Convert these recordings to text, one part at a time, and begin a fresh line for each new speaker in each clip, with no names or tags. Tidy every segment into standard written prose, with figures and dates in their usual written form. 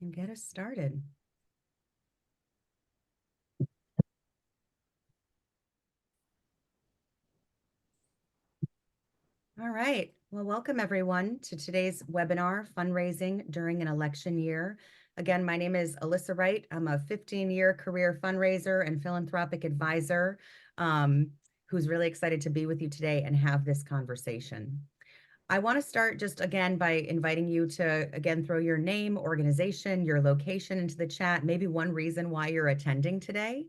and get us started. All right. Well, welcome everyone to today's webinar, Fundraising During an Election Year. Again, my name is Alyssa Wright. I'm a 15-year career fundraiser and philanthropic advisor who's really excited to be with you today and have this conversation. I want to start just again by inviting you to, again, throw your name, organization, your location into the chat, maybe one reason why you're attending today.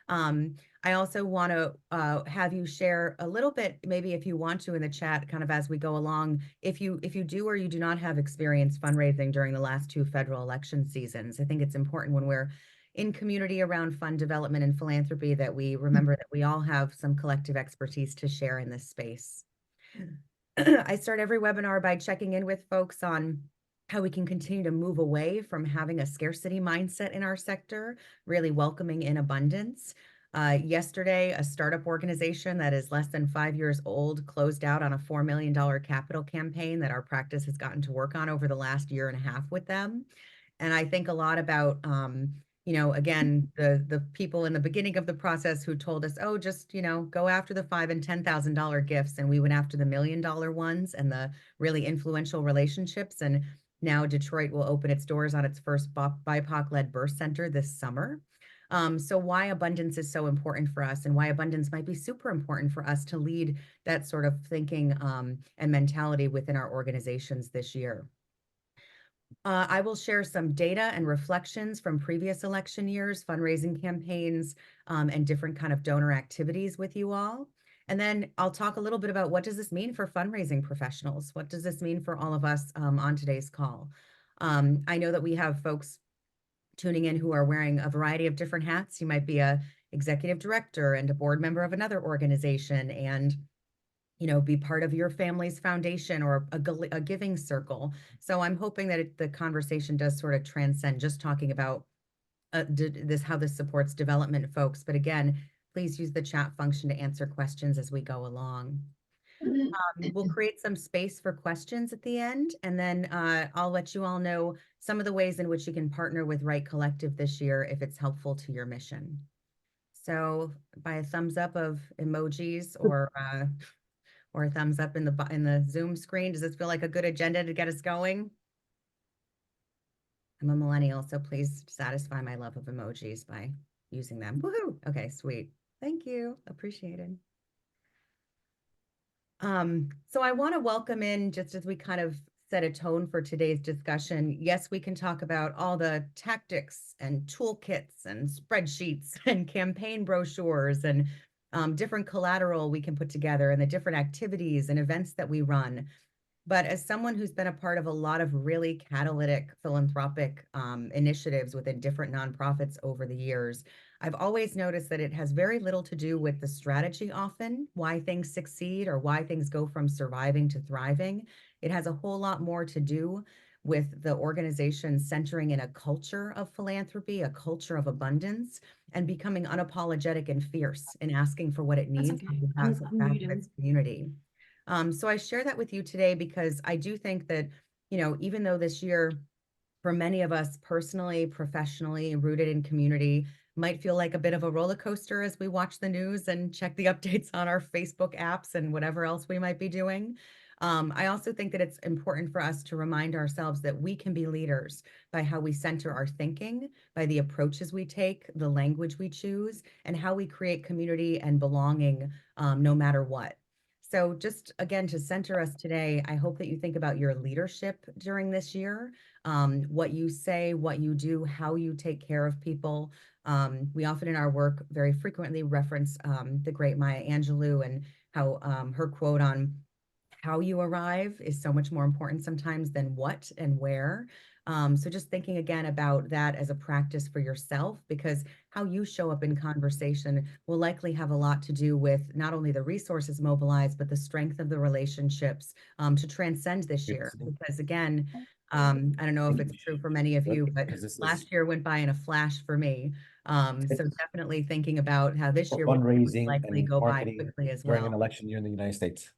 I also want to have you share a little bit, maybe if you want to in the chat, kind of as we go along, if you do or you do not have experience fundraising during the last two federal election seasons. I think it's important when we're in community around fund development and philanthropy that we remember that we all have some collective expertise to share in this space. I start every webinar by checking in with folks on how we can continue to move away from having a scarcity mindset in our sector, really welcoming in abundance. Yesterday, a startup organization that is less than 5 years old closed out on a $4 million capital campaign that our practice has gotten to work on over the last year and a half with them. And I think a lot about, again, the people in the beginning of the process who told us, oh, just, go after the $5,000 and $10,000 gifts. And we went after the $1 million ones and the really influential relationships. And now Detroit will open its doors on its first BIPOC-led birth center this summer. So why abundance is so important for us and why abundance might be super important for us to lead that sort of thinking and mentality within our organizations this year. I will share some data and reflections from previous election years, fundraising campaigns, and different kind of donor activities with you all. And then I'll talk a little bit about what does this mean for fundraising professionals? What does this mean for all of us on today's call? I know that we have folks tuning in who are wearing a variety of different hats. You might be a executive director and a board member of another organization and be part of your family's foundation or a giving circle. So I'm hoping that the conversation does sort of transcend just talking about how this supports development folks. But again, please use the chat function to answer questions as we go along. We'll create some space for questions at the end, and then I'll let you all know some of the ways in which you can partner with Right Collective this year if it's helpful to your mission. So by a thumbs up of emojis or a thumbs up in the Zoom screen. Does this feel like a good agenda to get us going? I'm a millennial, so please satisfy my love of emojis by using them. Woohoo! Okay, sweet. Thank you. Appreciated. So I want to welcome in, just as we kind of set a tone for today's discussion. Yes, we can talk about all the tactics and toolkits and spreadsheets and campaign brochures and different collateral we can put together and the different activities and events that we run. But as someone who's been a part of a lot of really catalytic philanthropic initiatives within different nonprofits over the years, I've always noticed that it has very little to do with the strategy often, why things succeed or why things go from surviving to thriving. It has a whole lot more to do with the organization centering in a culture of philanthropy, a culture of abundance, and becoming unapologetic and fierce in asking for what it needs on behalf of its community. So I share that with you today because I do think that, even though this year, for many of us personally, professionally, rooted in community, might feel like a bit of a roller coaster as we watch the news and check the updates on our Facebook apps and whatever else we might be doing. I also think that it's important for us to remind ourselves that we can be leaders by how we center our thinking, by the approaches we take, the language we choose, and how we create community and belonging no matter what. So just again, to center us today, I hope that you think about your leadership during this year, what you say, what you do, how you take care of people. We often in our work very frequently reference the great Maya Angelou and how her quote on how you arrive is so much more important sometimes than what and where. So just thinking again about that as a practice for yourself, because how you show up in conversation will likely have a lot to do with not only the resources mobilized, but the strength of the relationships to transcend this year. Because again, I don't know if it's true for many of you, but last year went by in a flash for me. So definitely thinking about how this year will likely go by quickly as well.
During an election year in the United States.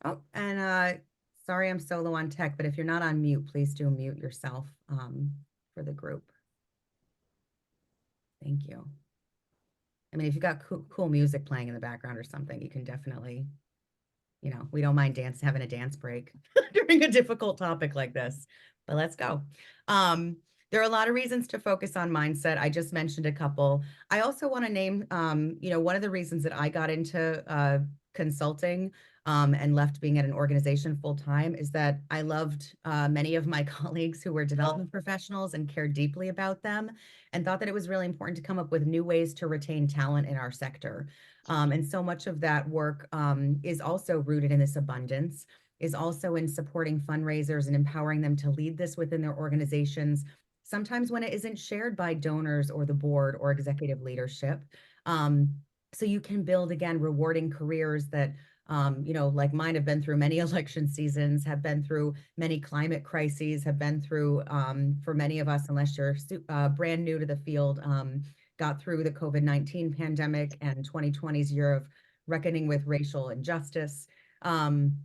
Oh, and Sorry, I'm solo on tech, but if you're not on mute, please do mute yourself for the group. Thank you. I mean, if you've got cool music playing in the background or something, you can definitely, we don't mind having a dance break during a difficult topic like this, but let's go. Um, there are a lot of reasons to focus on mindset. I just mentioned a couple. I also want to name, one of the reasons that I got into consulting and left being at an organization full time is that I loved many of my colleagues who were development professionals and cared deeply about them and thought that it was really important to come up with new ways to retain talent in our sector. And so much of that work is also rooted in this abundance, is also in supporting fundraisers and empowering them to lead this within their organizations, sometimes when it isn't shared by donors or the board or executive leadership. Um, so you can build, again, rewarding careers that like mine have been through many election seasons, have been through many climate crises, have been through, for many of us, unless you're brand new to the field, got through the COVID-19 pandemic and 2020's year of reckoning with racial injustice. Um,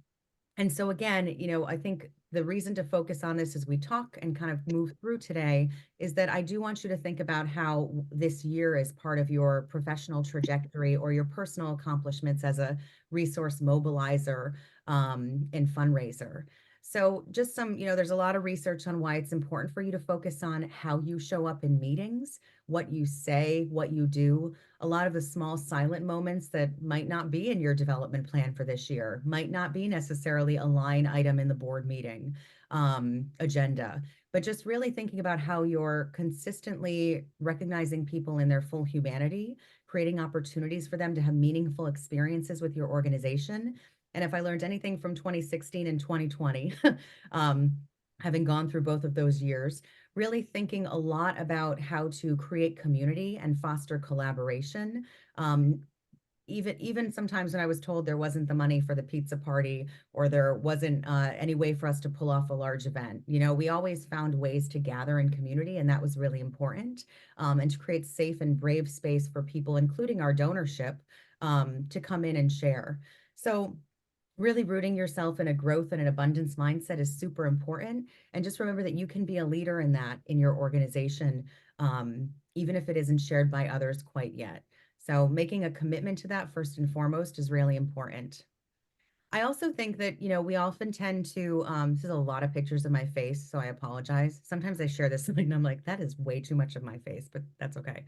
and so again, I think the reason to focus on this as we talk and kind of move through today is that I do want you to think about how this year is part of your professional trajectory or your personal accomplishments as a resource mobilizer and fundraiser. So just there's a lot of research on why it's important for you to focus on how you show up in meetings, what you say, what you do, a lot of the small silent moments that might not be in your development plan for this year, might not be necessarily a line item in the board meeting agenda, but just really thinking about how you're consistently recognizing people in their full humanity, creating opportunities for them to have meaningful experiences with your organization. And if I learned anything from 2016 and 2020, um, having gone through both of those years, really thinking a lot about how to create community and foster collaboration. Even sometimes when I was told there wasn't the money for the pizza party or there wasn't any way for us to pull off a large event, we always found ways to gather in community, and that was really important, and to create safe and brave space for people, including our donorship, to come in and share. So really rooting yourself in a growth and an abundance mindset is super important. And just remember that you can be a leader in that in your organization, even if it isn't shared by others quite yet. So making a commitment to that first and foremost is really important. I also think that, we often tend to, this is a lot of pictures of my face, so I apologize. Sometimes I share this and I'm like, that is way too much of my face, but that's okay.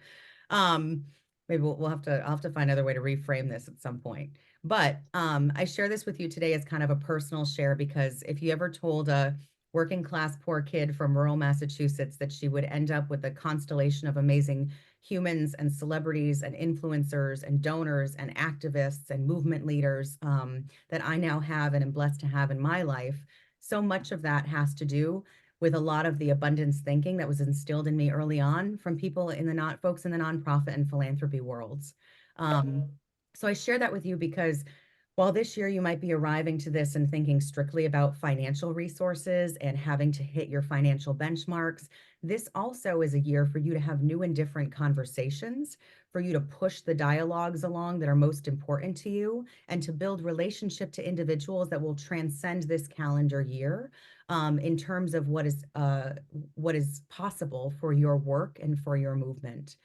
Um, maybe I'll have to find another way to reframe this at some point. But I share this with you today as kind of a personal share because if you ever told a working class poor kid from rural Massachusetts that she would end up with a constellation of amazing humans and celebrities and influencers and donors and activists and movement leaders that I now have and am blessed to have in my life, so much of that has to do with a lot of the abundance thinking that was instilled in me early on from people in the not folks in the nonprofit and philanthropy worlds. Um, so I share that with you because while this year you might be arriving to this and thinking strictly about financial resources and having to hit your financial benchmarks, this also is a year for you to have new and different conversations, for you to push the dialogues along that are most important to you, and to build relationship to individuals that will transcend this calendar year in terms of what is possible for your work and for your movement.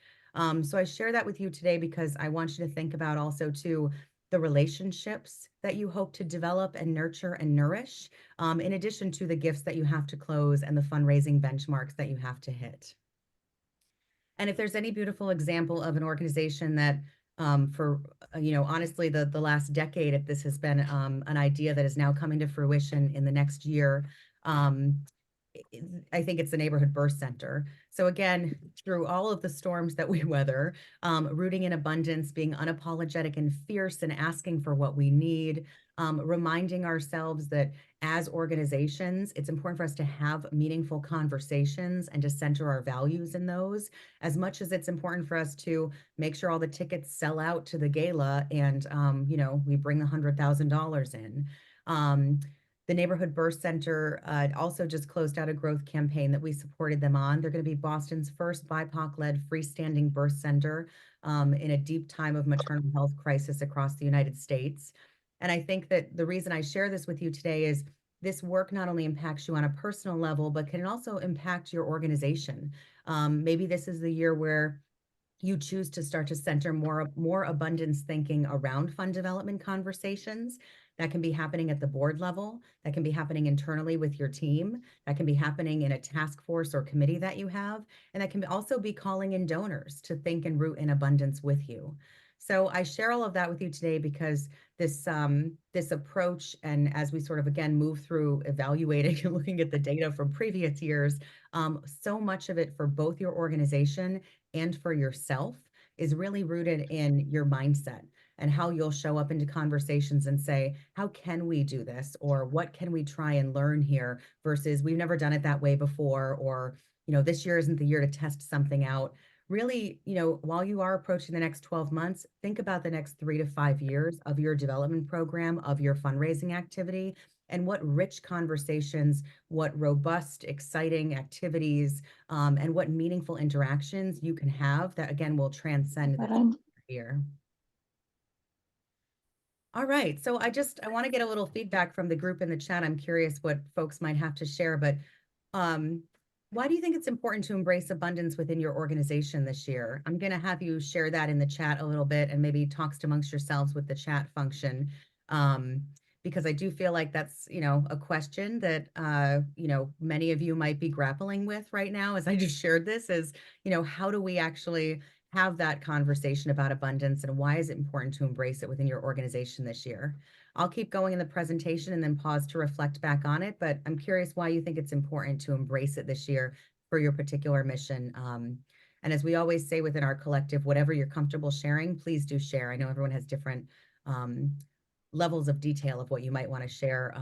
So I share that with you today because I want you to think about also too the relationships that you hope to develop and nurture and nourish, in addition to the gifts that you have to close and the fundraising benchmarks that you have to hit. And if there's any beautiful example of an organization that for honestly the last decade, if this has been an idea that is now coming to fruition in the next year, um, I think it's the neighborhood birth center. So again, through all of the storms that we weather, rooting in abundance, being unapologetic and fierce and asking for what we need, reminding ourselves that as organizations, it's important for us to have meaningful conversations and to center our values in those, as much as it's important for us to make sure all the tickets sell out to the gala and, we bring $100,000 in. The Neighborhood Birth Center also just closed out a growth campaign that we supported them on. They're going to be Boston's first BIPOC-led freestanding birth center in a deep time of maternal health crisis across the United States. And I think that the reason I share this with you today is this work not only impacts you on a personal level, but can also impact your organization. Maybe this is the year where you choose to start to center more abundance thinking around fund development conversations. That can be happening at the board level, that can be happening internally with your team, that can be happening in a task force or committee that you have, and that can also be calling in donors to think and root in abundance with you. So I share all of that with you today because this approach, and as we sort of again move through evaluating and looking at the data from previous years, so much of it for both your organization and for yourself is really rooted in your mindset and how you'll show up into conversations and say, how can we do this? Or what can we try and learn here versus we've never done it that way before, or, this year isn't the year to test something out. Really, while you are approaching the next 12 months, think about the next 3 to 5 years of your development program, of your fundraising activity, and what rich conversations, what robust, exciting activities, and what meaningful interactions you can have that, again, will transcend this year. All right. So I want to get a little feedback from the group in the chat. I'm curious what folks might have to share, but um, why do you think it's important to embrace abundance within your organization this year? I'm going to have you share that in the chat a little bit and maybe talks amongst yourselves with the chat function. Because I do feel like that's, a question that, many of you might be grappling with right now as I just shared this is, how do we actually have that conversation about abundance and why is it important to embrace it within your organization this year? I'll keep going in the presentation and then pause to reflect back on it, but I'm curious why you think it's important to embrace it this year for your particular mission. And as we always say within our collective, whatever you're comfortable sharing, please do share. I know everyone has different levels of detail of what you might want to share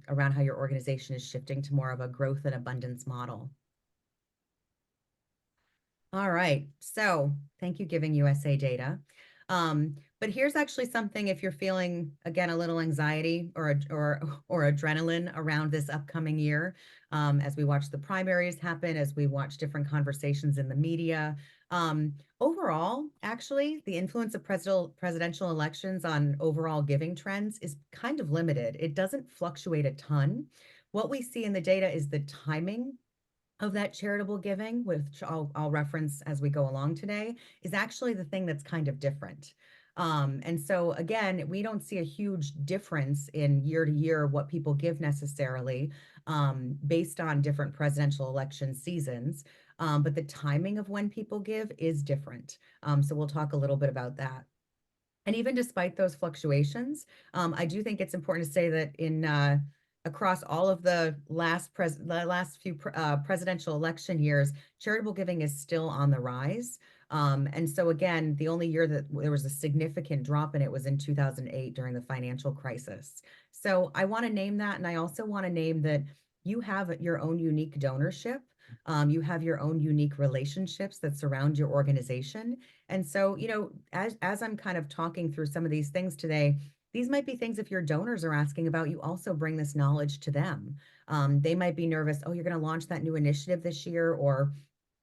around how your organization is shifting to more of a growth and abundance model. All right, so thank you, Giving USA data. But here's actually something if you're feeling, again, a little anxiety or adrenaline around this upcoming year, as we watch the primaries happen, as we watch different conversations in the media. Overall, actually, the influence of presidential elections on overall giving trends is kind of limited. It doesn't fluctuate a ton. What we see in the data is the timing of that charitable giving, which I'll reference as we go along today, is actually the thing that's kind of different. And so again, we don't see a huge difference in year to year what people give necessarily based on different presidential election seasons. But the timing of when people give is different. So we'll talk a little bit about that. And even despite those fluctuations, I do think it's important to say that in across all of the last few presidential election years, charitable giving is still on the rise. And so again, the only year that there was a significant drop in it was in 2008 during the financial crisis. So I want to name that, and I also want to name that you have your own unique donorship. You have your own unique relationships that surround your organization. And so, as I'm kind of talking through some of these things today, these might be things if your donors are asking about, you also bring this knowledge to them. They might be nervous, oh, you're going to launch that new initiative this year, or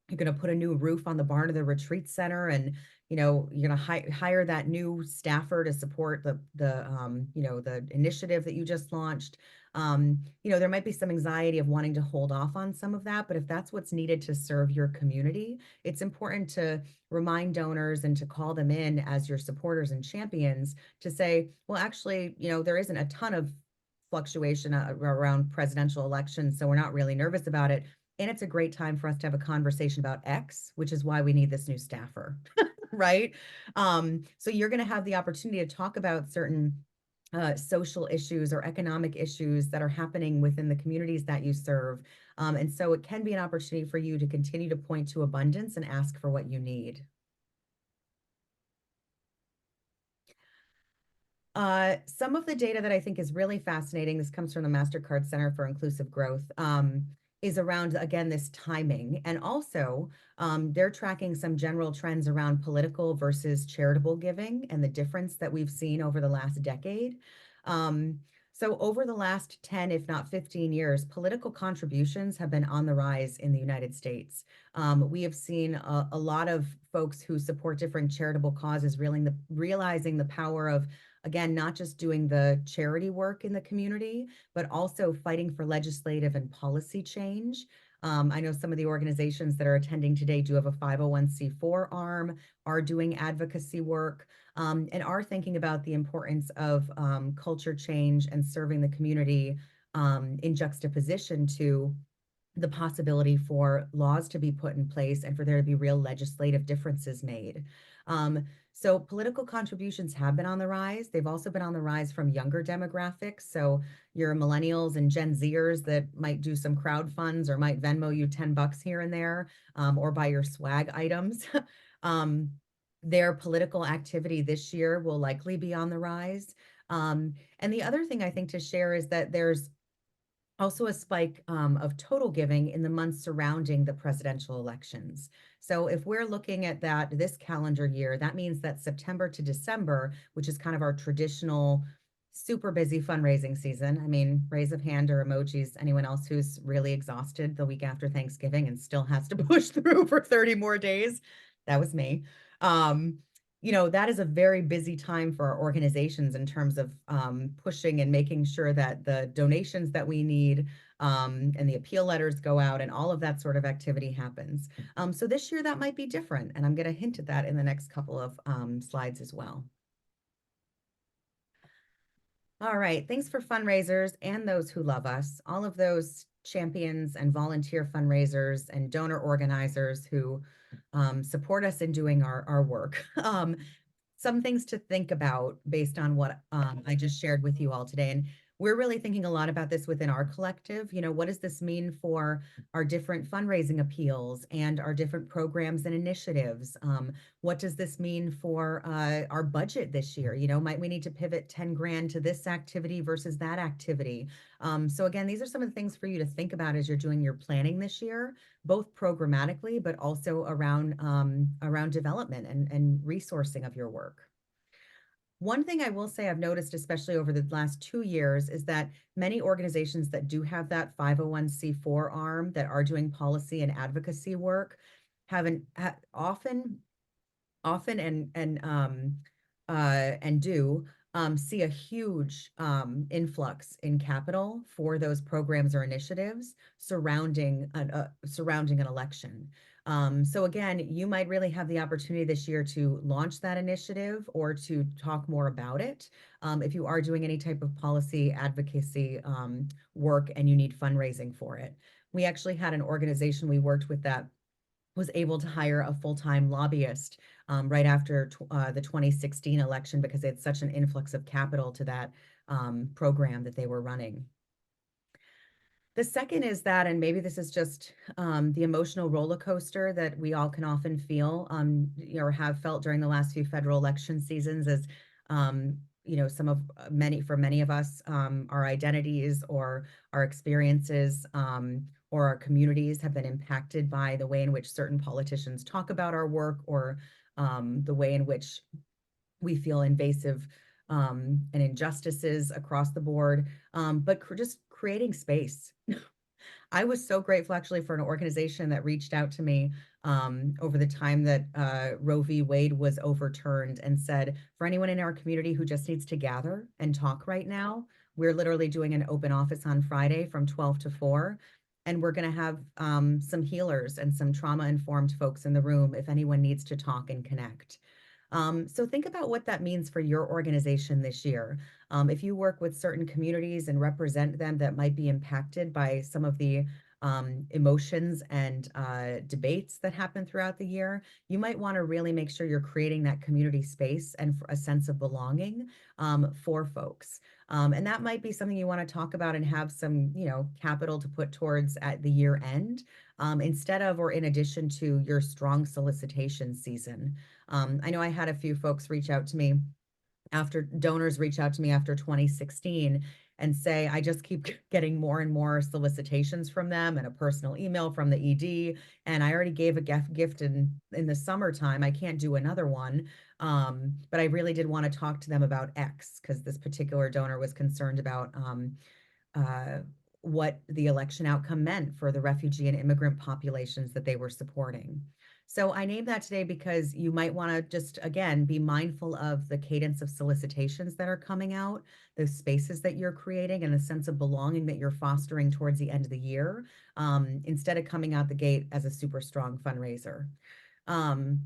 you're going to put a new roof on the barn of the retreat center, and you're going to hire that new staffer to support the initiative that you just launched. There might be some anxiety of wanting to hold off on some of that, but if that's what's needed to serve your community, it's important to remind donors and to call them in as your supporters and champions to say, well, actually, there isn't a ton of fluctuation around presidential elections, so we're not really nervous about it. And it's a great time for us to have a conversation about X, which is why we need this new staffer, right? So you're going to have the opportunity to talk about certain social issues or economic issues that are happening within the communities that you serve. And so it can be an opportunity for you to continue to point to abundance and ask for what you need. Some of the data that I think is really fascinating, this comes from the MasterCard Center for Inclusive Growth, is around, again, this timing. And also, they're tracking some general trends around political versus charitable giving and the difference that we've seen over the last decade. So over the last 10, if not 15 years, political contributions have been on the rise in the United States. We have seen a lot of folks who support different charitable causes realizing the power of again, not just doing the charity work in the community, but also fighting for legislative and policy change. I know some of the organizations that are attending today do have a 501(c)(4) arm, are doing advocacy work, and are thinking about the importance of culture change and serving the community in juxtaposition to the possibility for laws to be put in place and for there to be real legislative differences made. So political contributions have been on the rise. They've also been on the rise from younger demographics. So your millennials and Gen Zers that might do some crowd funds or might Venmo you $10 here and there, or buy your swag items. um, their political activity this year will likely be on the rise. And the other thing I think to share is that there's also a spike of total giving in the months surrounding the presidential elections. So if we're looking at that this calendar year, that means that September to December, which is kind of our traditional super busy fundraising season. I mean, raise of hand or emojis, anyone else who's really exhausted the week after Thanksgiving and still has to push through for 30 more days. That was me. Um, that is a very busy time for our organizations in terms of pushing and making sure that the donations that we need and the appeal letters go out and all of that sort of activity happens. So this year that might be different, and I'm going to hint at that in the next couple of slides as well. All right, thanks for fundraisers and those who love us, all of those champions and volunteer fundraisers and donor organizers who support us in doing our work. Some things to think about based on what I just shared with you all today. And we're really thinking a lot about this within our collective. What does this mean for our different fundraising appeals and our different programs and initiatives? What does this mean for our budget this year? Might we need to pivot 10 grand to this activity versus that activity? So again, these are some of the things for you to think about as you're doing your planning this year, both programmatically, but also around development and resourcing of your work. One thing I will say I've noticed, especially over the last 2 years, is that many organizations that do have that 501(c)(4) arm that are doing policy and advocacy work often and do see a huge influx in capital for those programs or initiatives surrounding an election. So again, you might really have the opportunity this year to launch that initiative or to talk more about it if you are doing any type of policy advocacy work and you need fundraising for it. We actually had an organization we worked with that was able to hire a full-time lobbyist right after the 2016 election because they had such an influx of capital to that program that they were running. The second is that, and maybe this is just the emotional roller coaster that we all can often feel or have felt during the last few federal election seasons as for many of us, our identities or our experiences or our communities have been impacted by the way in which certain politicians talk about our work or the way in which we feel invasive and injustices across the board, but just creating space. I was so grateful actually for an organization that reached out to me over the time that Roe v. Wade was overturned and said, for anyone in our community who just needs to gather and talk right now, we're literally doing an open office on Friday from 12 to 4. And we're going to have some healers and some trauma-informed folks in the room if anyone needs to talk and connect. So think about what that means for your organization this year. If you work with certain communities and represent them that might be impacted by some of the emotions and debates that happen throughout the year, you might want to really make sure you're creating that community space and a sense of belonging for folks. And that might be something you want to talk about and have some, capital to put towards at the year end instead of or in addition to your strong solicitation season. I know I had a few folks reach out to me donors reach out to me after 2016 and say, I just keep getting more and more solicitations from them and a personal email from the ED. And I already gave a gift in the summertime. I can't do another one. But I really did want to talk to them about X because this particular donor was concerned about what the election outcome meant for the refugee and immigrant populations that they were supporting. So I named that today because you might want to just, again, be mindful of the cadence of solicitations that are coming out, the spaces that you're creating, and the sense of belonging that you're fostering towards the end of the year, instead of coming out the gate as a super strong fundraiser. Um,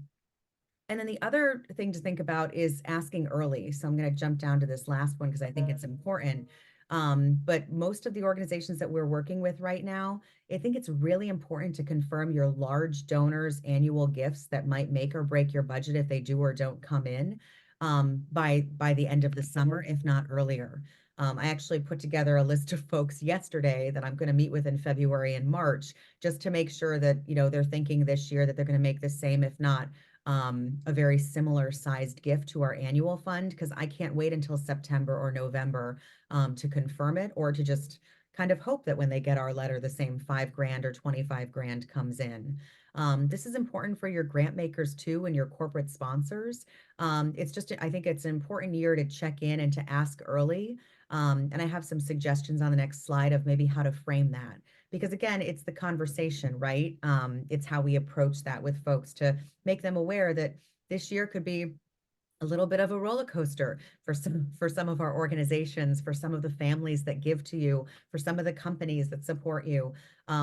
and then the other thing to think about is asking early. So I'm going to jump down to this last one because I think it's important. But most of the organizations that we're working with right now, I think it's really important to confirm your large donors' annual gifts that might make or break your budget if they do or don't come in, by the end of the summer, if not earlier. I actually put together a list of folks yesterday that I'm going to meet with in February and March, just to make sure that, they're thinking this year that they're going to make the same, if not a very similar sized gift to our annual fund, because I can't wait until September or November, to confirm it, or to just kind of hope that when they get our letter, the same 5 grand or 25 grand comes in. This is important for your grant makers too and your corporate sponsors. It's just, I think it's an important year to check in and to ask early. And I have some suggestions on the next slide of maybe how to frame that. Because again, it's the conversation, right? It's how we approach that with folks to make them aware that this year could be a little bit of a roller coaster for some of our organizations, for some of the families that give to you, for some of the companies that support you.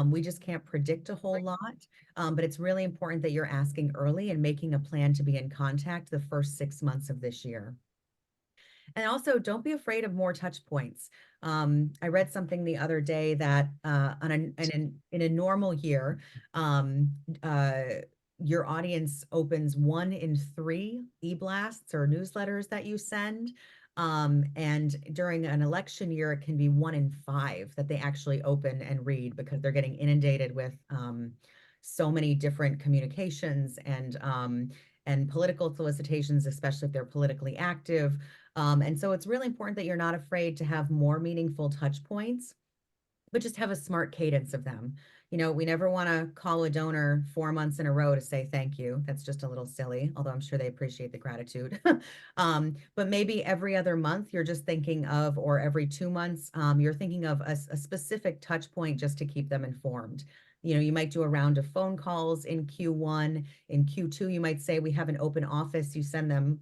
We just can't predict a whole lot, but it's really important that you're asking early and making a plan to be in contact the first 6 months of this year. And also, don't be afraid of more touch points. I read something the other day that in a normal year, um, uh, your audience opens 1 in 3 e-blasts or newsletters that you send. And during an election year, it can be 1 in 5 that they actually open and read, because they're getting inundated with so many different communications and political solicitations, especially if they're politically active. And so it's really important that you're not afraid to have more meaningful touch points, but just have a smart cadence of them. We never want to call a donor 4 months in a row to say thank you. That's just a little silly, although I'm sure they appreciate the gratitude. But maybe every other month you're just thinking of, or every 2 months, you're thinking of a specific touch point just to keep them informed. You might do a round of phone calls in Q1. In Q2, you might say, we have an open office. You send them,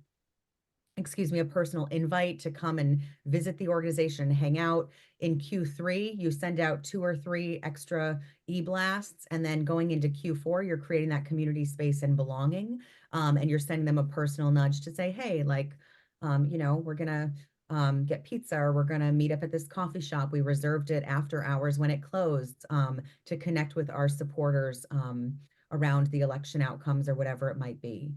a personal invite to come and visit the organization and hang out. In Q3, you send out 2 or 3 extra e-blasts. And then going into Q4, you're creating that community space and belonging. And you're sending them a personal nudge to say, hey, like, we're going to get pizza, or we're going to meet up at this coffee shop. We reserved it after hours when it closed, to connect with our supporters around the election outcomes or whatever it might be.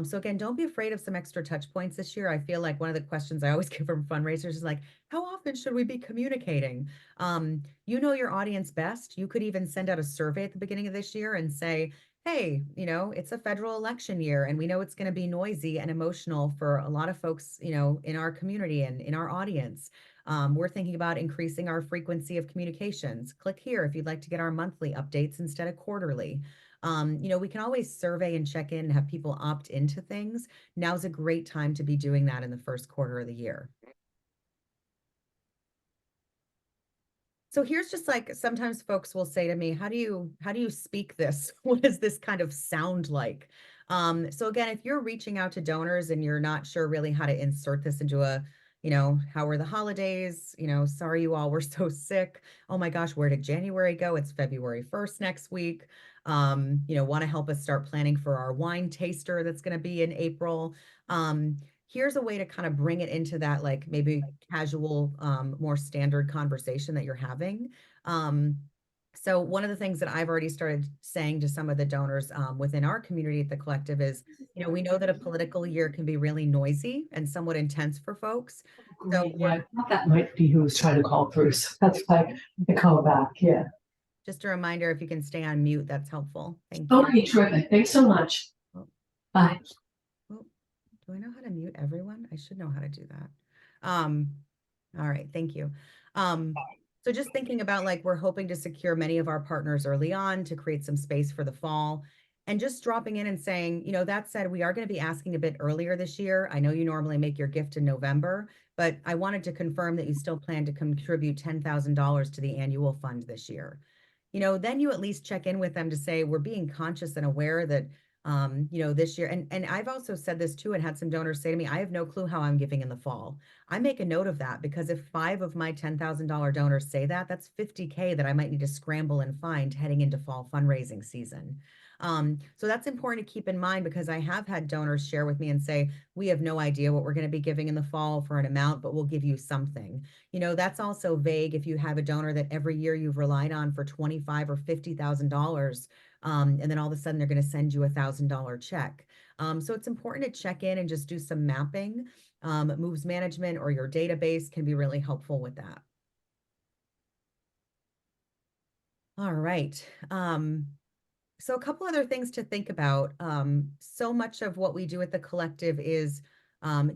So again, don't be afraid of some extra touch points this year. I feel like one of the questions I always get from fundraisers is like, how often should we be communicating? You know your audience best. You could even send out a survey at the beginning of this year and say, hey, it's a federal election year, and we know it's going to be noisy and emotional for a lot of folks, in our community and in our audience. We're thinking about increasing our frequency of communications. Click here if you'd like to get our monthly updates instead of quarterly. We can always survey and check in and have people opt into things. Now's a great time to be doing that in the first quarter of the year. So here's just like, sometimes folks will say to me, how do you speak this? What does this kind of sound like? So again, if you're reaching out to donors and you're not sure really how to insert this into how were the holidays? Sorry you all were so sick. Oh my gosh, where did January go? It's February 1st next week. Want to help us start planning for our wine taster that's going to be in April. Here's a way to kind of bring it into that, like, maybe casual, more standard conversation that you're having. So one of the things that I've already started saying to some of the donors, within our community at the collective is, we know that a political year can be really noisy and somewhat intense for folks. So
Great. Yeah, I thought that might be who was trying to call through. So that's why I call back. Yeah.
just a reminder, if you can stay on mute, that's helpful. Thank you.
Okay, terrific. Thanks so much.
Oh,
Bye.
oh, do I know how to mute everyone? I should know how to do that. All right, thank you. So just thinking about, like, we're hoping to secure many of our partners early on to create some space for the fall. And just dropping in and saying, that said, we are going to be asking a bit earlier this year. I know you normally make your gift in November, but I wanted to confirm that you still plan to contribute $10,000 to the annual fund this year. Then you at least check in with them to say, we're being conscious and aware that This year, and I've also said this too, and had some donors say to me, I have no clue how I'm giving in the fall. I make a note of that because if 5 of my $10,000 donors say that, that's 50K that I might need to scramble and find heading into fall fundraising season. So that's important to keep in mind because I have had donors share with me and say, we have no idea what we're going to be giving in the fall for an amount, but we'll give you something. That's also vague if you have a donor that every year you've relied on for 25 or $50,000, and then all of a sudden they're going to send you $1,000 check. So it's important to check in and just do some mapping. Moves management or your database can be really helpful with that. All right. So a couple other things to think about. So much of what we do at the collective is,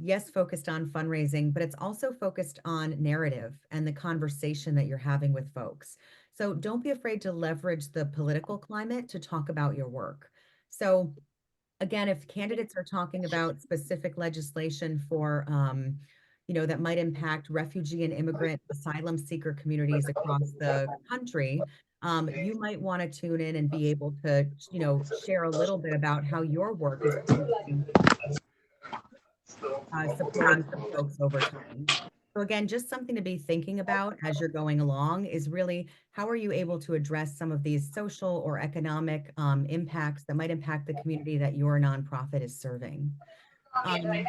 yes, focused on fundraising, but it's also focused on narrative and the conversation that you're having with folks. So don't be afraid to leverage the political climate to talk about your work. So again, if candidates are talking about specific legislation for, that might impact refugee and immigrant asylum seeker communities across the country, you might want to tune in and be able to, share a little bit about how your work is probably supporting some folks over time. So again, just something to be thinking about as you're going along is really how are you able to address some of these social or economic impacts that might impact the community that your nonprofit is serving. Um,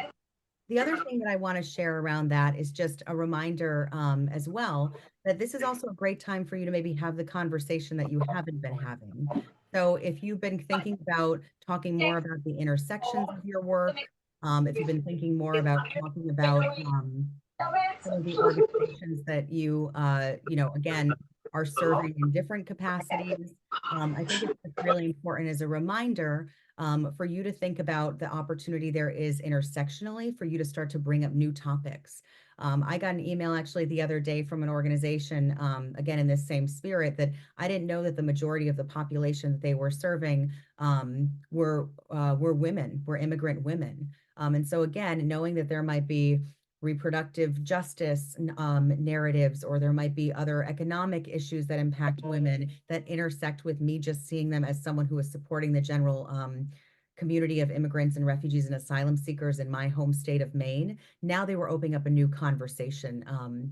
the other thing that I want to share around that is just a reminder as well that this is also a great time for you to maybe have the conversation that you haven't been having. So if you've been thinking about talking more about the intersections of your work, if you've been thinking more about talking about some of the organizations that again, are serving in different capacities. I think it's just really important as a reminder for you to think about the opportunity there is intersectionally for you to start to bring up new topics. I got an email actually the other day from an organization, again, in this same spirit, that I didn't know that the majority of the population that they were serving were women, were immigrant women. And so again, knowing that there might be reproductive justice narratives, or there might be other economic issues that impact women that intersect with me just seeing them as someone who is supporting the general community of immigrants and refugees and asylum seekers in my home state of Maine. Now they were opening up a new conversation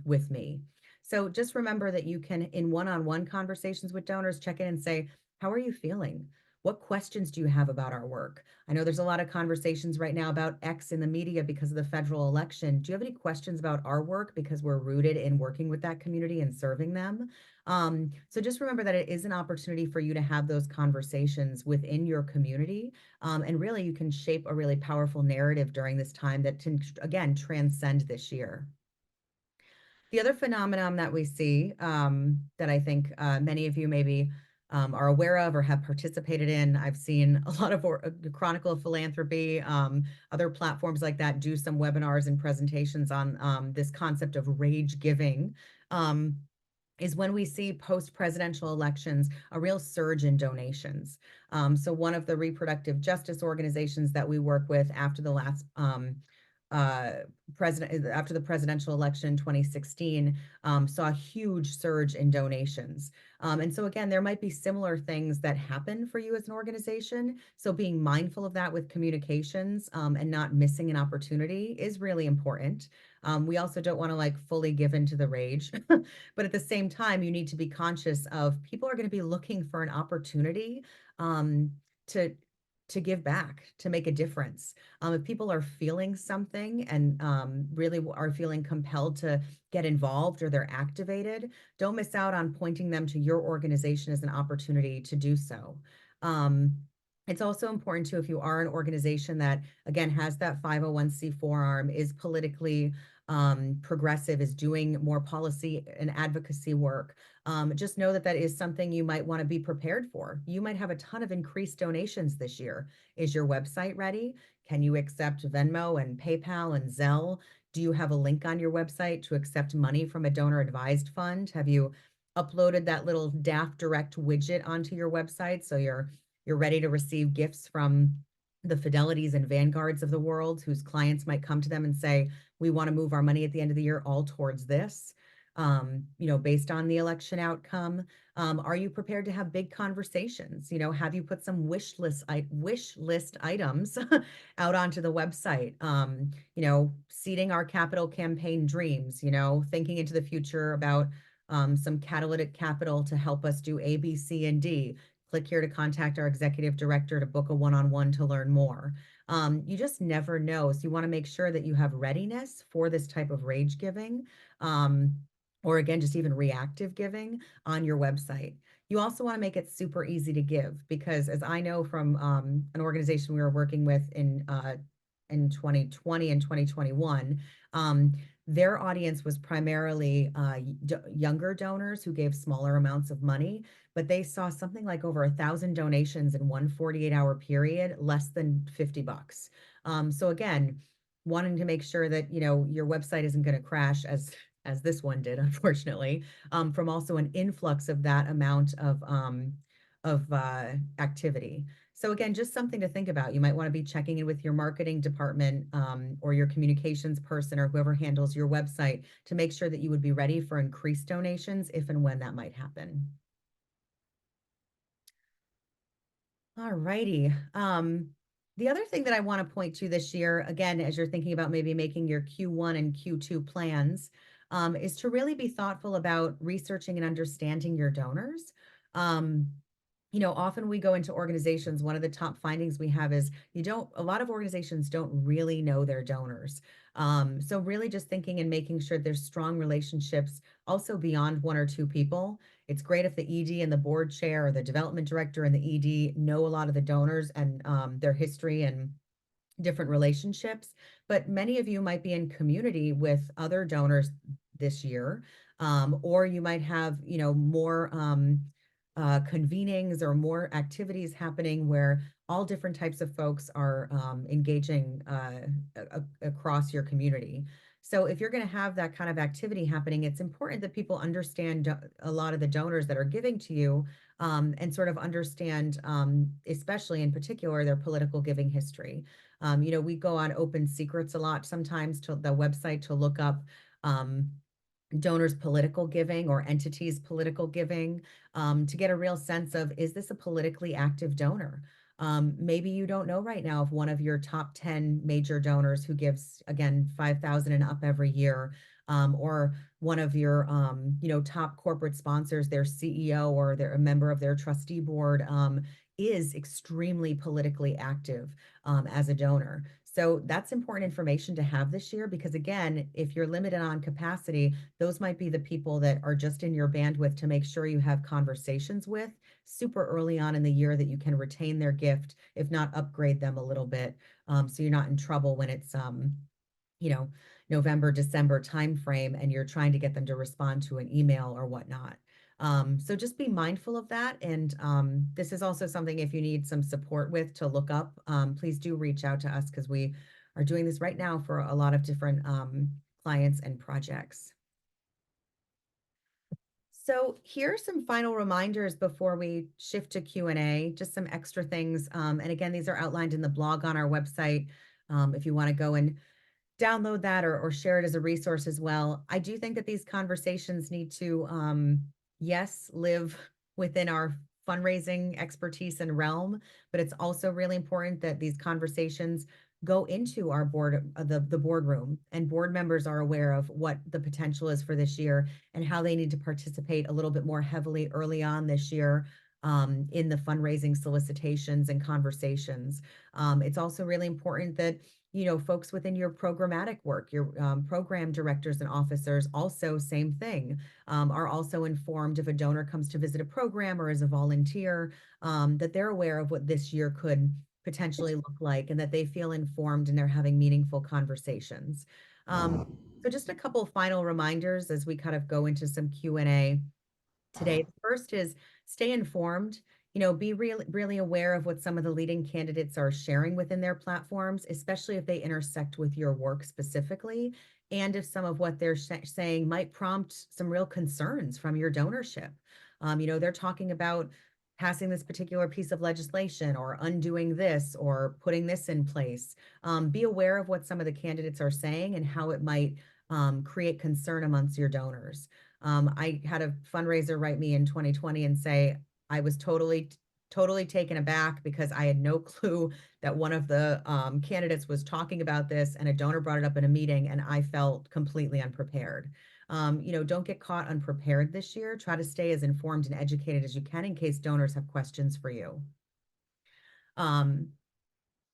with me. So just remember that you can, in one-on-one conversations with donors, check in and say, how are you feeling? What questions do you have about our work? I know there's a lot of conversations right now about X in the media because of the federal election. Do you have any questions about our work because we're rooted in working with that community and serving them? So just remember that it is an opportunity for you to have those conversations within your community. And really, you can shape a really powerful narrative during this time that can, again, transcend this year. The other phenomenon that we see that I think many of you maybe are aware of or have participated in, I've seen a lot of the Chronicle of Philanthropy, other platforms like that do some webinars and presentations on this concept of rage giving. Is when we see post-presidential elections, a real surge in donations. So one of the reproductive justice organizations that we work with after the last after the presidential election in 2016, saw a huge surge in donations. And so again, there might be similar things that happen for you as an organization. So being mindful of that with communications and not missing an opportunity is really important. We also don't want to like fully give into the rage, but at the same time, you need to be conscious of people are going to be looking for an opportunity to give back, to make a difference. If people are feeling something and really are feeling compelled to get involved or they're activated, don't miss out on pointing them to your organization as an opportunity to do so. It's also important too, if you are an organization that, again, has that 501(c)(4) arm, is politically progressive, is doing more policy and advocacy work, just know that that is something you might want to be prepared for. You might have a ton of increased donations this year. Is your website ready? Can you accept Venmo and PayPal and Zelle? Do you have a link on your website to accept money from a donor advised fund? Have you uploaded that little DAF Direct widget onto your website so you're ready to receive gifts from the Fidelities and Vanguards of the world whose clients might come to them and say, we want to move our money at the end of the year all towards this, based on the election outcome. Are you prepared to have big conversations? You know, have you put some wish list items out onto the website? You know, seeding our capital campaign dreams, you know, thinking into the future about some catalytic capital to help us do A, B, C, and D. Click here to contact our executive director to book a one-on-one to learn more. You just never know. So you want to make sure that you have readiness for this type of rage giving, or again, just even reactive giving on your website. You also want to make it super easy to give because, as I know from an organization we were working with in 2020 and 2021, their audience was primarily younger donors who gave smaller amounts of money, but they saw something like over 1,000 donations in one 48-hour period, less than $50. So again, wanting to make sure that you know your website isn't going to crash as this one did, unfortunately, from also an influx of that amount of activity. So again, just something to think about. You might want to be checking in with your marketing department or your communications person or whoever handles your website to make sure that you would be ready for increased donations if and when that might happen. All righty. The other thing that I want to point to this year, again, as you're thinking about maybe making your Q1 and Q2 plans, is to really be thoughtful about researching and understanding your donors. Um, you know, often we go into organizations, one of the top findings we have is a lot of organizations don't really know their donors. So really just thinking and making sure there's strong relationships also beyond one or two people. It's great if the ED and the board chair or the development director and the ED know a lot of the donors and their history and different relationships, but many of you might be in community with other donors this year, or you might have, you know, more convenings or more activities happening where all different types of folks are engaging across your community. So if you're going to have that kind of activity happening, it's important that people understand a lot of the donors that are giving to you and sort of understand, especially in particular, their political giving history. You know, we go on Open Secrets a lot sometimes to the website to look up donors' political giving or entities' political giving to get a real sense of, is this a politically active donor? Maybe you don't know right now if one of your top 10 major donors who gives, again, 5,000 and up every year, or one of your, you know, top corporate sponsors, their CEO or a member of their trustee board, is extremely politically active as a donor. So that's important information to have this year because, again, if you're limited on capacity, those might be the people that are just in your bandwidth to make sure you have conversations with super early on in the year that you can retain their gift, if not upgrade them a little bit. So you're not in trouble when it's, you know, November, December timeframe and you're trying to get them to respond to an email or whatnot. So just be mindful of that. And this is also something if you need some support with to look up, please do reach out to us because we are doing this right now for a lot of different clients and projects. So here are some final reminders before we shift to Q&A, just some extra things. And again, these are outlined in the blog on our website. If you want to go and download that or share it as a resource as well. I do think that these conversations need to, yes, live within our fundraising expertise and realm, but it's also really important that these conversations go into our board, the boardroom, and board members are aware of what the potential is for this year and how they need to participate a little bit more heavily early on this year in the fundraising solicitations and conversations. It's also really important that you know, folks within your programmatic work, your program directors and officers, also same thing, are also informed if a donor comes to visit a program or as a volunteer, that they're aware of what this year could potentially look like and that they feel informed and they're having meaningful conversations. So just a couple of final reminders as we kind of go into some Q&A today. The first is stay informed. You know, be really aware of what some of the leading candidates are sharing within their platforms, especially if they intersect with your work specifically, and if some of what they're saying might prompt some real concerns from your donorship. You know, they're talking about passing this particular piece of legislation or undoing this or putting this in place. Be aware of what some of the candidates are saying and how it might create concern amongst your donors. I had a fundraiser write me in 2020 and say I was totally taken aback because I had no clue that one of the candidates was talking about this and a donor brought it up in a meeting and I felt completely unprepared. Don't get caught unprepared this year. Try to stay as informed and educated as you can in case donors have questions for you. Um,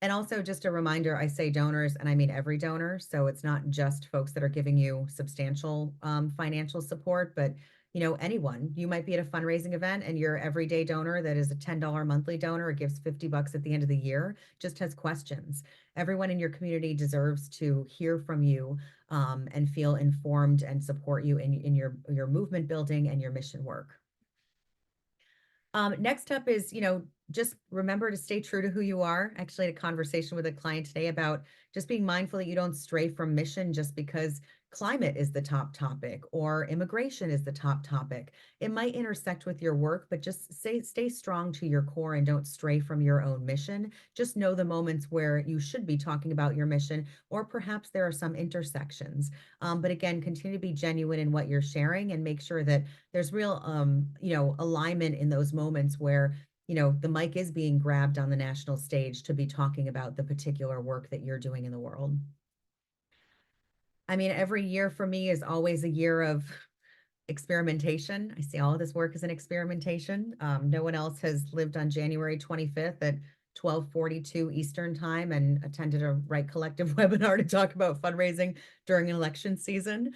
and also just a reminder, I say donors and I mean every donor. So it's not just folks that are giving you substantial financial support, but anyone. You might be at a fundraising event and your everyday donor that is a $10 monthly donor or gives 50 bucks at the end of the year just has questions. Everyone in your community deserves to hear from you and feel informed and support you in your movement building and your mission work. Next up is, just remember to stay true to who you are. Actually, I had a conversation with a client today about just being mindful that you don't stray from mission just because climate is the top topic or immigration is the top topic. It might intersect with your work, but just stay strong to your core and don't stray from your own mission. Just know the moments where you should be talking about your mission, or perhaps there are some intersections. But again, continue to be genuine in what you're sharing and make sure that there's real, alignment in those moments where the mic is being grabbed on the national stage to be talking about the particular work that you're doing in the world. I mean, every year for me is always a year of experimentation. I see all of this work as an experimentation. No one else has lived on January 25th at 12:42 Eastern time and attended a Right Collective webinar to talk about fundraising during an election season.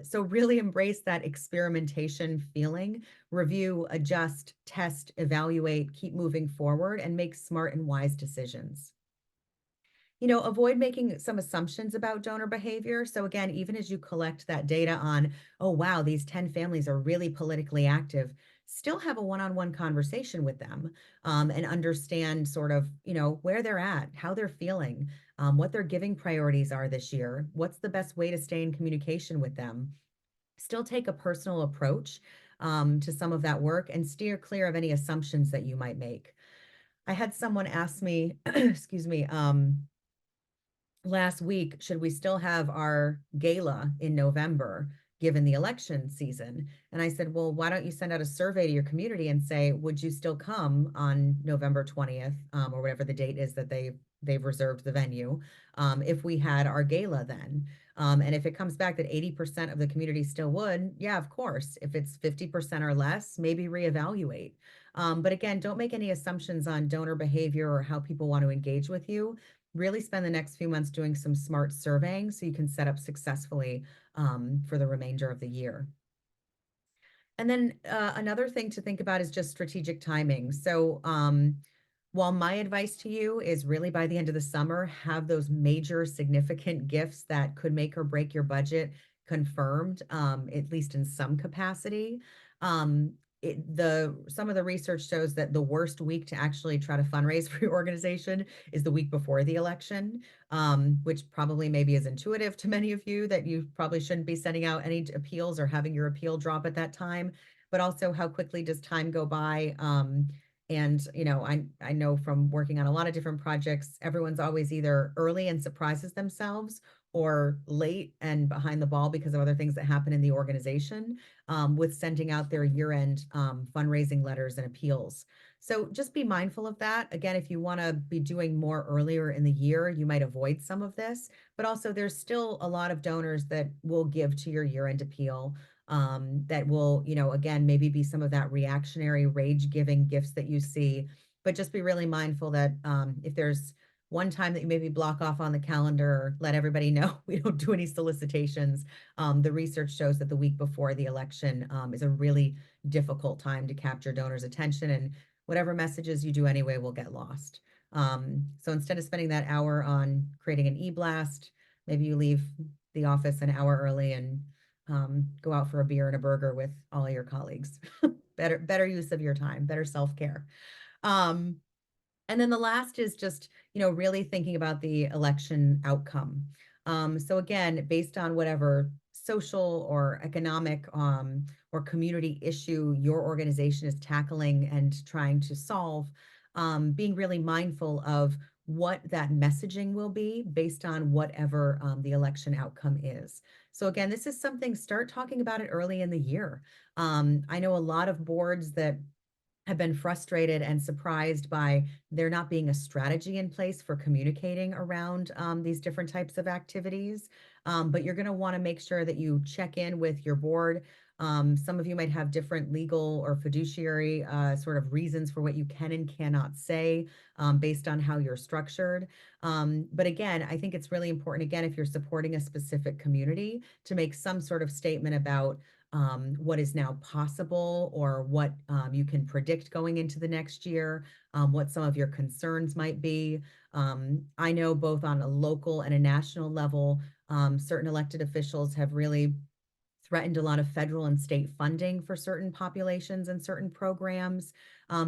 So really embrace that experimentation feeling, review, adjust, test, evaluate, keep moving forward, and make smart and wise decisions. Avoid making some assumptions about donor behavior. So again, even as you collect that data on, oh, wow, these 10 families are really politically active, still have a one-on-one conversation with them and understand sort of, where they're at, how they're feeling, what their giving priorities are this year, what's the best way to stay in communication with them. Still take a personal approach to some of that work and steer clear of any assumptions that you might make. I had someone ask me, excuse me, last week, should we still have our gala in November, given the election season? And I said, well, why don't you send out a survey to your community and say, would you still come on November 20th, or whatever the date is that they've reserved the venue, if we had our gala then? And if it comes back that 80% of the community still would, yeah, of course. If it's 50% or less, maybe reevaluate. But again, don't make any assumptions on donor behavior or how people want to engage with you. Really spend the next few months doing some smart surveying so you can set up successfully for the remainder of the year. And then another thing to think about is just strategic timing. So while my advice to you is really by the end of the summer, have those major significant gifts that could make or break your budget confirmed, at least in some capacity. Some of the research shows that the worst week to actually try to fundraise for your organization is the week before the election, which probably maybe is intuitive to many of you that you probably shouldn't be sending out any appeals or having your appeal drop at that time, but also how quickly does time go by? And I know from working on a lot of different projects, everyone's always either early and surprises themselves or late and behind the ball because of other things that happen in the organization with sending out their year-end fundraising letters and appeals. So just be mindful of that. Again, if you want to be doing more earlier in the year, you might avoid some of this, but also there's still a lot of donors that will give to your year-end appeal that will, again, maybe be some of that reactionary rage giving gifts that you see, but just be really mindful that if there's one time that you maybe block off on the calendar, let everybody know we don't do any solicitations. The research shows that the week before the election is a really difficult time to capture donors' attention, and whatever messages you do anyway will get lost. So instead of spending that hour on creating an e-blast, maybe you leave the office an hour early and go out for a beer and a burger with all your colleagues. Better use of your time, better self-care. And then the last is just, really thinking about the election outcome. So again, based on whatever social or economic or community issue your organization is tackling and trying to solve, being really mindful of what that messaging will be based on whatever the election outcome is. So again, this is something, start talking about it early in the year. I know a lot of boards that have been frustrated and surprised by there not being a strategy in place for communicating around these different types of activities. But you're going to want to make sure that you check in with your board. Some of you might have different legal or fiduciary sort of reasons for what you can and cannot say based on how you're structured. But again, I think it's really important, again, if you're supporting a specific community, to make some sort of statement about what is now possible or what you can predict going into the next year, what some of your concerns might be. I know both on a local and a national level, certain elected officials have really threatened a lot of federal and state funding for certain populations and certain programs.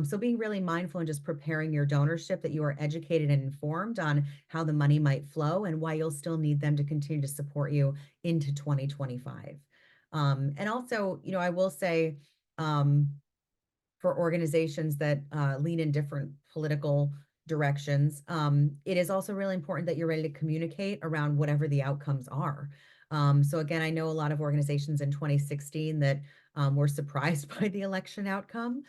So being really mindful and just preparing your donorship that you are educated and informed on how the money might flow and why you'll still need them to continue to support you into 2025. And also, I will say, um, for organizations that lean in different political directions, it is also really important that you're ready to communicate around whatever the outcomes are. So again, I know a lot of organizations in 2016 that were surprised by the election outcome,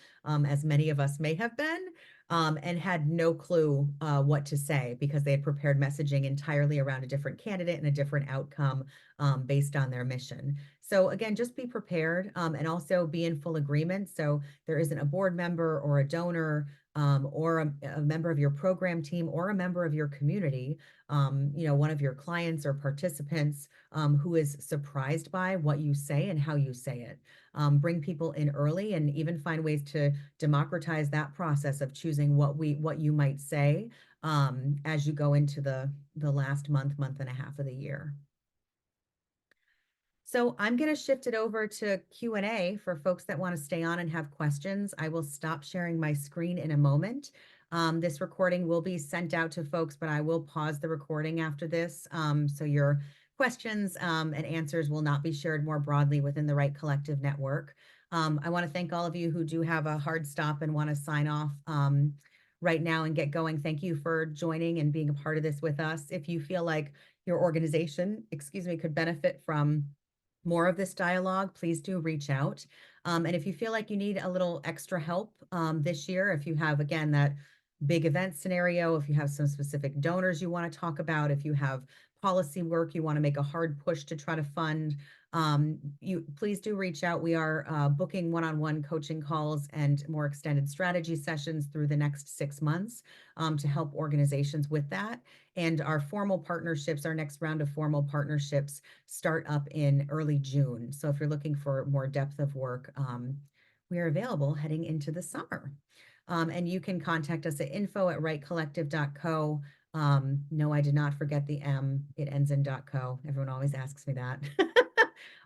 as many of us may have been, and had no clue what to say because they had prepared messaging entirely around a different candidate and a different outcome based on their mission. So again, just be prepared and also be in full agreement. So there isn't a board member or a donor or a member of your program team or a member of your community, one of your clients or participants who is surprised by what you say and how you say it. Bring people in early and even find ways to democratize that process of choosing what you might say as you go into the last month and a half of the year. So I'm going to shift it over to Q&A for folks that want to stay on and have questions. I will stop sharing my screen in a moment. This recording will be sent out to folks, but I will pause the recording after this. So your questions and answers will not be shared more broadly within the Right Collective network. I want to thank all of you who do have a hard stop and want to sign off right now and get going. Thank you for joining and being a part of this with us. If you feel like your organization, could benefit from more of this dialogue, please do reach out. And if you feel like you need a little extra help this year, if you have, again, that big event scenario, if you have some specific donors you want to talk about, if you have policy work you want to make a hard push to try to fund, you please do reach out. We are booking one-on-one coaching calls and more extended strategy sessions through the next 6 months to help organizations with that. And our formal partnerships, our next round of formal partnerships start up in early June. So if you're looking for more depth of work, we are available heading into the summer. And you can contact us at info@rightcollective.co. No, I did not forget the M. It ends in .co. Everyone always asks me that.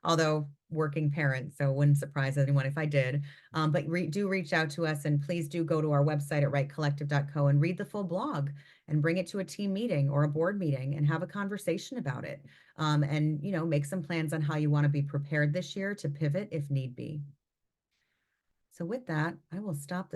Although working parent, so it wouldn't surprise anyone if I did. But do reach out to us, and please do go to our website at rightcollective.co and read the full blog and bring it to a team meeting or a board meeting and have a conversation about it. And make some plans on how you want to be prepared this year to pivot if need be. So with that, I will stop